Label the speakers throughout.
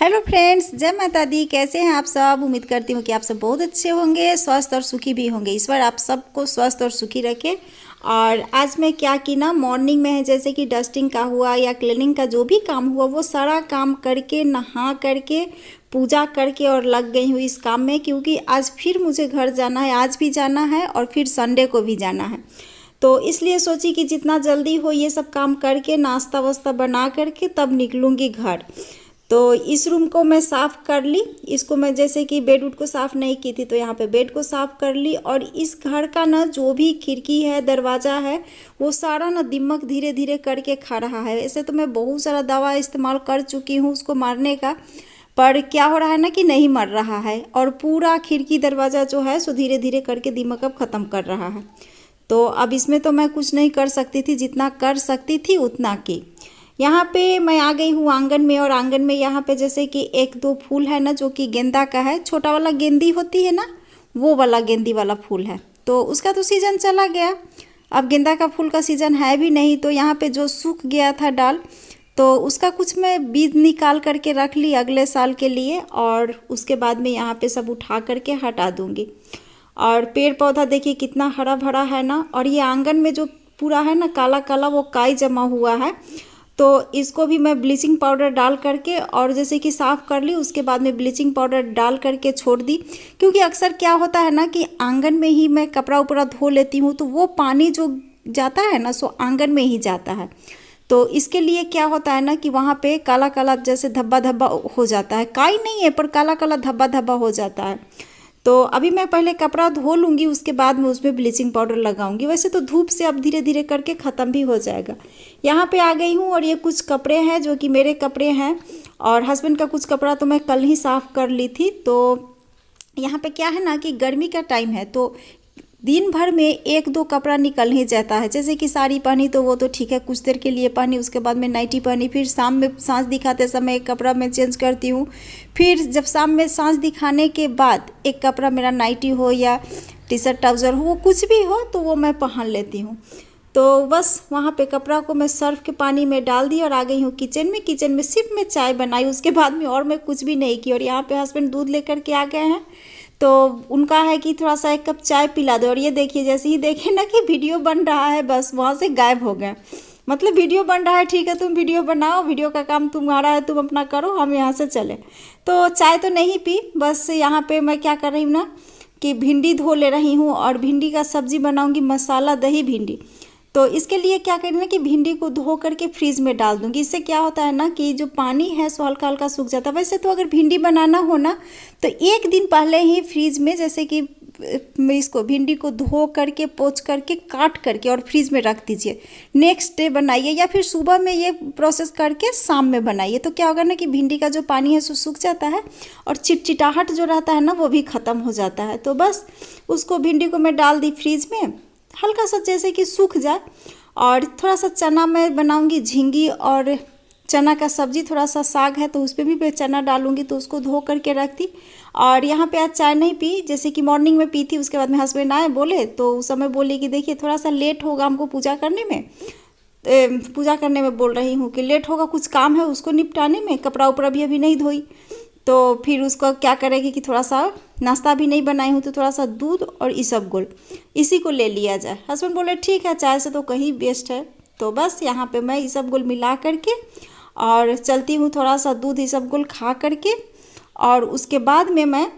Speaker 1: Hello friends, जय माता दी। कैसे हैं आप सब? उम्मीद करती हूँ कि आप सब बहुत अच्छे होंगे, स्वस्थ और सुखी भी होंगे। ईश्वर आप सबको स्वस्थ और सुखी रखे। और आज मैं क्या की ना, मॉर्निंग में है जैसे कि डस्टिंग का हुआ या क्लीनिंग का जो भी काम हुआ, वो सारा काम करके नहा करके पूजा करके और लग गई हूँ इस काम में, क्योंकि आज फिर मुझे घर जाना है। आज भी जाना है और फिर संडे को भी जाना है। तो इसलिए सोची कि जितना जल्दी हो ये सब काम करके नाश्ता वास्ता बना करके तब निकलूँगी घर। तो इस रूम को मैं साफ़ कर ली। इसको मैं जैसे कि बेड वुड को साफ़ नहीं की थी, तो यहाँ पे बेड को साफ़ कर ली। और इस घर का ना जो भी खिड़की है, दरवाज़ा है, वो सारा ना दीमक धीरे धीरे करके खा रहा है। ऐसे तो मैं बहुत सारा दवा इस्तेमाल कर चुकी हूँ उसको मारने का, पर क्या हो रहा है ना कि नहीं मर रहा है। और पूरा खिड़की दरवाज़ा जो है सो धीरे धीरे करके दीमक अब ख़त्म कर रहा है। तो अब इसमें तो मैं कुछ नहीं कर सकती थी, जितना कर सकती थी उतना की। यहाँ पे मैं आ गई हूँ आंगन में। और आंगन में यहाँ पे जैसे कि एक दो फूल है ना, जो कि गेंदा का है। छोटा वाला गेंदी होती है ना, वो वाला गेंदी वाला फूल है। तो उसका तो सीज़न चला गया, अब गेंदा का फूल का सीज़न है भी नहीं। तो यहाँ पे जो सूख गया था डाल, तो उसका कुछ मैं बीज निकाल करके रख ली अगले साल के लिए। और उसके बाद में यहाँ पे सब उठा करके हटा दूँगी। और पेड़ पौधा देखिए कितना हरा भरा है ना। और ये आंगन में जो पूरा है ना काला काला, वो काई जमा हुआ है। तो इसको भी मैं ब्लीचिंग पाउडर डाल करके और जैसे कि साफ़ कर ली, उसके बाद में ब्लीचिंग पाउडर डाल करके छोड़ दी। क्योंकि अक्सर क्या होता है ना कि आंगन में ही मैं कपड़ा उपड़ा धो लेती हूँ, तो वो पानी जो जाता है ना सो आंगन में ही जाता है। तो इसके लिए क्या होता है ना कि वहाँ पे काला काला जैसे धब्बा धब्बा हो जाता है। काई नहीं है पर काला काला धब्बा धब्बा हो जाता है। तो अभी मैं पहले कपड़ा धो लूँगी, उसके बाद में उसमें ब्लीचिंग पाउडर लगाऊंगी। वैसे तो धूप से अब धीरे धीरे करके ख़त्म भी हो जाएगा। यहाँ पे आ गई हूँ और ये कुछ कपड़े हैं जो कि मेरे कपड़े हैं, और हस्बैंड का कुछ कपड़ा तो मैं कल ही साफ़ कर ली थी। तो यहाँ पे क्या है ना कि गर्मी का टाइम है, तो दिन भर में एक दो कपड़ा निकल ही जाता है। जैसे कि साड़ी पहनी तो वो तो ठीक है, कुछ देर के लिए पहनी, उसके बाद में नाइटी पहनी, फिर शाम में सांस दिखाते समय एक कपड़ा मैं चेंज करती हूँ। फिर जब शाम में सांस दिखाने के बाद एक कपड़ा मेरा नाइटी हो या टी शर्ट ट्राउज़र हो, वो कुछ भी हो तो वो मैं पहन लेती हूँ। तो बस वहाँ पे कपड़ा को मैं सर्फ के पानी में डाल दी और आ गई हूँ किचन में। किचन में सिर्फ मैं चाय बनाई, उसके बाद में और मैं कुछ भी नहीं की। और यहाँ पे हस्बैंड दूध लेकर के आ गए हैं, तो उनका है कि थोड़ा सा एक कप चाय पिला दो। और ये देखिए, जैसे ही देखे ना कि वीडियो बन रहा है, बस वहाँ से गायब हो गए। मतलब वीडियो बन रहा है, ठीक है तुम वीडियो बनाओ, वीडियो का काम तुम्हारा है, तुम अपना करो, हम यहाँ से चले। तो चाय तो नहीं पी, बस यहाँ पे मैं क्या कर रही हूँ ना कि भिंडी धो ले रही हूँ और भिंडी का सब्जी बनाऊँगी, मसाला दही भिंडी। तो इसके लिए क्या करें ना कि भिंडी को धो करके फ्रीज में डाल दूंगी। इससे क्या होता है ना कि जो पानी है सो हल्का हल्का सूख जाता है। वैसे तो अगर भिंडी बनाना हो ना तो एक दिन पहले ही फ्रीज में, जैसे कि इसको भिंडी को धो करके पोंछ करके काट करके और फ्रीज में रख दीजिए। नेक्स्ट डे बनाइए या फिर सुबह में ये प्रोसेस करके शाम में बनाइए। तो क्या होगा ना कि भिंडी का जो पानी है सो सूख जाता है और चिटचिटाहट जो रहता है ना वो भी ख़त्म हो जाता है। तो बस उसको भिंडी को मैं डाल दी फ्रीज में, हल्का सा जैसे कि सूख जाए। और थोड़ा सा चना मैं बनाऊंगी, झींगी और चना का सब्जी, थोड़ा सा साग है तो उस पर भी मैं चना डालूंगी। तो उसको धो करके रख दी। और यहाँ पे आज चाय नहीं पी, जैसे कि मॉर्निंग में पी थी। उसके बाद में हस्बैंड आए, बोले तो उस समय बोली कि देखिए थोड़ा सा लेट होगा हमको पूजा करने में। पूजा करने में बोल रही हूँ कि लेट होगा, कुछ काम है उसको निपटाने में, कपड़ा उपड़ा भी अभी नहीं धोई। तो फिर उसको क्या करेगी कि थोड़ा सा नाश्ता भी नहीं बनाई हूँ, तो थोड़ा सा दूध और इसबगोल इसी को ले लिया जाए। हस्बैंड बोले ठीक है, चाय से तो कहीं बेस्ट है। तो बस यहाँ पे मैं इसबगोल मिला करके और चलती हूँ, थोड़ा सा दूध इसबगोल खा करके। और उसके बाद में मैं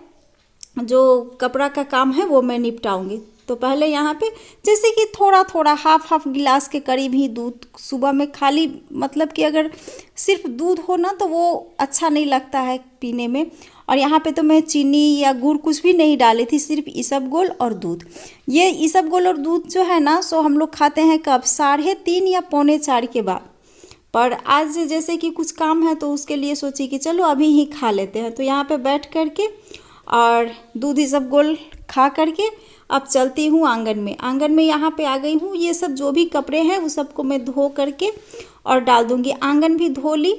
Speaker 1: जो कपड़ा का काम है वो मैं निपटाऊंगी। तो पहले यहाँ पे जैसे कि थोड़ा थोड़ा हाफ गिलास के करीब ही दूध सुबह में खाली, मतलब कि अगर सिर्फ दूध हो ना तो वो अच्छा नहीं लगता है पीने में। और यहाँ पे तो मैं चीनी या गुड़ कुछ भी नहीं डाली थी, सिर्फ इसबगोल और दूध। ये इसबगोल और दूध जो है ना सो हम लोग खाते हैं कब, 3:30 या 3:45 के बाद। पर आज जैसे कि कुछ काम है तो उसके लिए सोची कि चलो अभी ही खा लेते हैं। तो यहाँ पे बैठ करके और दूध इसबगोल खा करके अब चलती हूँ आंगन में। आंगन में यहाँ पे आ गई हूँ। ये सब जो भी कपड़े हैं वो सबको मैं धो करके और डाल दूँगी। आंगन भी धो ली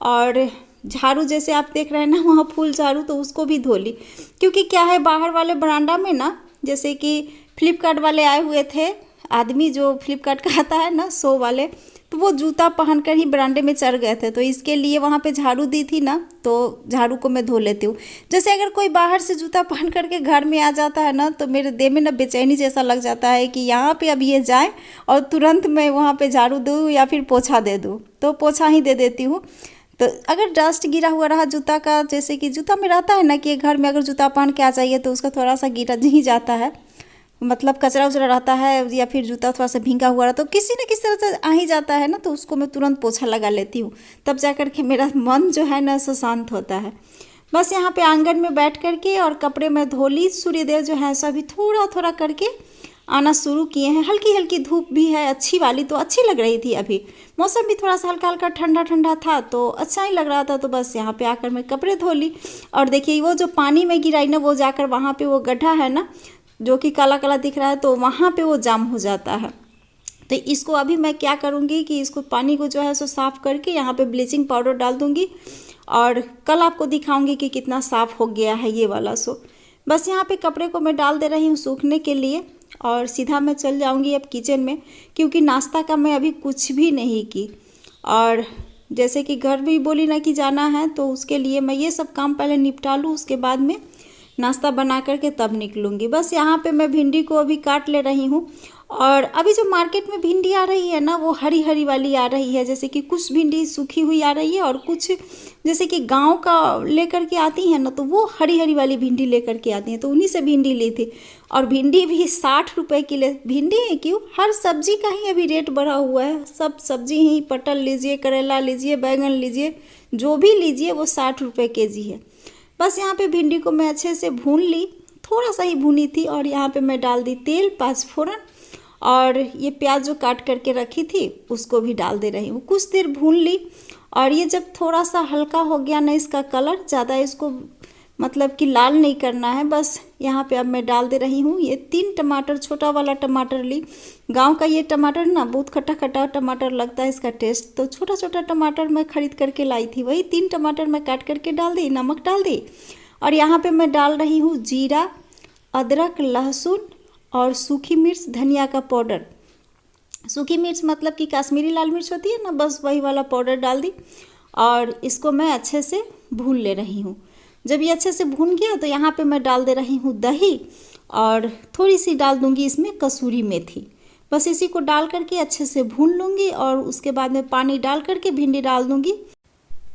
Speaker 1: और झाड़ू जैसे आप देख रहे हैं ना वहाँ फूल झाड़ू, तो उसको भी धो ली। क्योंकि क्या है, बाहर वाले बरामदा में ना जैसे कि फ्लिपकार्ट वाले आए हुए थे आदमी, जो फ्लिपकार्ट का आता है ना 100 वाले, तो वो जूता पहनकर ही बरामदे में चढ़ गए थे, तो इसके लिए वहाँ पे झाड़ू दी थी ना, तो झाड़ू को मैं धो लेती हूँ। जैसे अगर कोई बाहर से जूता पहन करके घर में आ जाता है ना, तो मेरे देह में ना बेचैनी जैसा लग जाता है कि यहाँ पे अब ये जाए और तुरंत मैं वहाँ पे झाड़ू दूँ या फिर पोछा दे दूँ, तो पोछा ही दे देती हूँ। तो अगर डस्ट गिरा हुआ रहा जूता का, जैसे कि जूता में रहता है ना कि घर में अगर जूता पहन के आ जाइए तो उसका थोड़ा सा गिरा ही जाता है, मतलब कचरा उचरा रहता है या फिर जूता थोड़ा सा भींगा हुआ रहता है, तो किसी न किसी तरह से आ ही जाता है ना, तो उसको मैं तुरंत पोछा लगा लेती हूँ। तब जा कर के मेरा मन जो है ना सो शांत होता है। बस यहाँ पे आंगन में बैठ कर के और कपड़े में धो ली। सूर्यदेव जो है सो अभी थोड़ा थोड़ा करके आना शुरू किए हैं। हल्की हल्की धूप भी है, अच्छी वाली, तो अच्छी लग रही थी। अभी मौसम भी थोड़ा सा हल्का हल्का ठंडा ठंडा था, तो अच्छा ही लग रहा था। तो बस यहाँ पे आकर मैं कपड़े धो ली। और देखिए वो जो पानी में गिराई ना, वो जाकर वहाँ पे वो गड्ढा है ना जो कि काला काला दिख रहा है, तो वहाँ पे वो जाम हो जाता है। तो इसको अभी मैं क्या करूँगी कि इसको पानी को जो है सो साफ़ करके यहाँ पे ब्लीचिंग पाउडर डाल दूँगी और कल आपको दिखाऊँगी कि कितना साफ़ हो गया है ये वाला। सो बस यहाँ पे कपड़े को मैं डाल दे रही हूँ सूखने के लिए और सीधा मैं चल जाऊँगी अब किचन में, क्योंकि नाश्ता का मैं अभी कुछ भी नहीं की। और जैसे कि घर भी बोली ना कि जाना है, तो उसके लिए मैं ये सब काम पहले निपटा लूँ, उसके बाद में नाश्ता बना करके तब निकलूँगी। बस यहाँ पे मैं भिंडी को अभी काट ले रही हूँ। और अभी जो मार्केट में भिंडी आ रही है ना, वो हरी हरी वाली आ रही है। जैसे कि कुछ भिंडी सूखी हुई आ रही है और कुछ जैसे कि गांव का लेकर के आती हैं ना, तो वो हरी हरी वाली भिंडी लेकर के आती हैं, तो उन्हीं से भिंडी ली थी। और भिंडी भी 60 रुपये किलो। भिंडी है क्यों, हर सब्जी का ही अभी रेट बढ़ा हुआ है। सब सब्जी ही, पटल लीजिए, करेला लीजिए, बैंगन लीजिए, जो भी लीजिए वो 60 रुपये केजी है। बस यहाँ पे भिंडी को मैं अच्छे से भून ली, थोड़ा सा ही भुनी थी। और यहाँ पे मैं डाल दी तेल, 5 फोरन, और ये प्याज जो काट करके रखी थी उसको भी डाल दे रही हूँ। कुछ देर भून ली और ये जब थोड़ा सा हल्का हो गया ना इसका कलर, ज़्यादा इसको मतलब कि लाल नहीं करना है, बस यहाँ पे अब मैं डाल दे रही हूँ ये 3 टमाटर, छोटा वाला टमाटर ली। गांव का ये टमाटर ना बहुत खट्टा खट्टा टमाटर लगता है इसका टेस्ट, तो छोटा छोटा टमाटर मैं खरीद करके लाई थी, वही 3 टमाटर मैं काट करके डाल दी, नमक डाल दी। और यहाँ पे मैं डाल रही हूँ जीरा, अदरक, लहसुन और सूखी मिर्च, धनिया का पाउडर। सूखी मिर्च मतलब कि कश्मीरी लाल मिर्च होती है ना, बस वही वाला पाउडर डाल दी। और इसको मैं अच्छे से भून ले रही हूँ। जब ये अच्छे से भून गया तो यहाँ पे मैं डाल दे रही हूँ दही और थोड़ी सी डाल दूँगी इसमें कसूरी मेथी। बस इसी को डाल करके अच्छे से भून लूँगी और उसके बाद में पानी डाल करके भिंडी डाल दूँगी,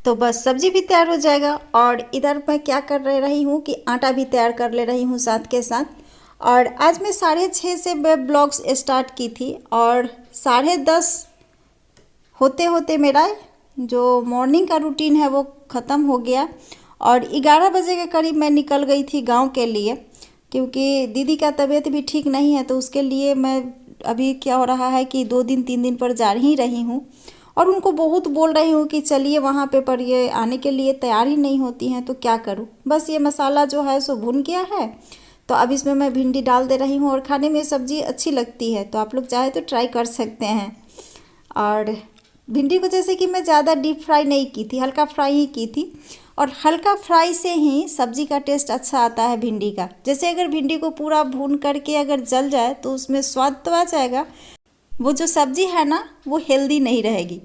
Speaker 1: तो बस सब्जी भी तैयार हो जाएगा। और इधर मैं क्या कर रही हूँ कि आटा भी तैयार कर ले रही हूँ साथ के साथ। और आज मैं 6:30 से मैं ब्लॉग्स स्टार्ट की थी और 10:30 होते होते मेरा जो मॉर्निंग का रूटीन है वो ख़त्म हो गया। और 11 बजे के करीब मैं निकल गई थी गांव के लिए, क्योंकि दीदी का तबीयत भी ठीक नहीं है, तो उसके लिए मैं अभी क्या हो रहा है कि 2 दिन 3 दिन पर जा ही रही हूँ। और उनको बहुत बोल रही हूँ कि चलिए वहाँ पे, पर ये आने के लिए तैयार ही नहीं होती हैं, तो क्या करूँ। बस ये मसाला जो है सो भुन गया है, तो अब इसमें मैं भिंडी डाल दे रही हूँ। और खाने में सब्ज़ी अच्छी लगती है, तो आप लोग चाहे तो ट्राई कर सकते हैं। और भिंडी को जैसे कि मैं ज़्यादा डीप फ्राई नहीं की थी, हल्का फ्राई ही की थी। और हल्का फ्राई से ही सब्ज़ी का टेस्ट अच्छा आता है भिंडी का। जैसे अगर भिंडी को पूरा भून करके अगर जल जाए तो उसमें स्वाद तो आ जाएगा, वो जो सब्ज़ी है ना वो हेल्दी नहीं रहेगी।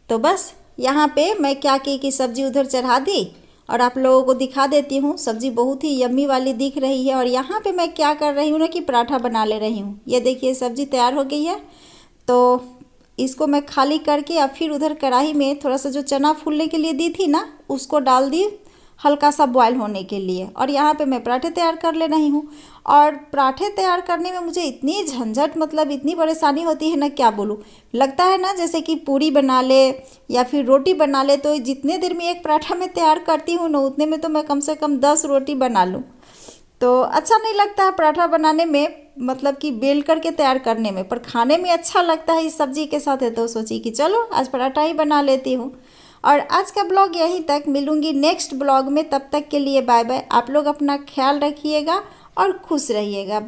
Speaker 1: तो बस यहाँ पे मैं क्या की कि सब्ज़ी उधर चढ़ा दी और आप लोगों को दिखा देती हूँ। सब्ज़ी बहुत ही यम्मी वाली दिख रही है। और यहाँ पे मैं क्या कर रही हूँ ना कि पराठा बना ले रही हूँ। ये देखिए सब्ज़ी तैयार हो गई है, तो इसको मैं खाली करके या फिर उधर कढ़ाई में थोड़ा सा जो चना फूलने के लिए दी थी ना उसको डाल दी, हल्का सा बॉयल होने के लिए। और यहाँ पे मैं पराठे तैयार कर ले रही हूँ। और पराठे तैयार करने में मुझे इतनी झंझट, मतलब इतनी परेशानी होती है ना, क्या बोलूँ। लगता है ना जैसे कि पूरी बना ले या फिर रोटी बना ले, तो जितने देर में एक पराठा मैं तैयार करती हूँ ना उतने में तो मैं कम से कम 10 रोटी बना लूँ। तो अच्छा नहीं लगता है पराठा बनाने में, मतलब कि बेल करके तैयार करने में, पर खाने में अच्छा लगता है इस सब्ज़ी के साथ है। तो सोची कि चलो आज पराठा ही बना लेती हूँ। और आज का ब्लॉग यहीं तक, मिलूँगी नेक्स्ट ब्लॉग में। तब तक के लिए बाय बाय। आप लोग अपना ख्याल रखिएगा और खुश रहिएगा। बाय।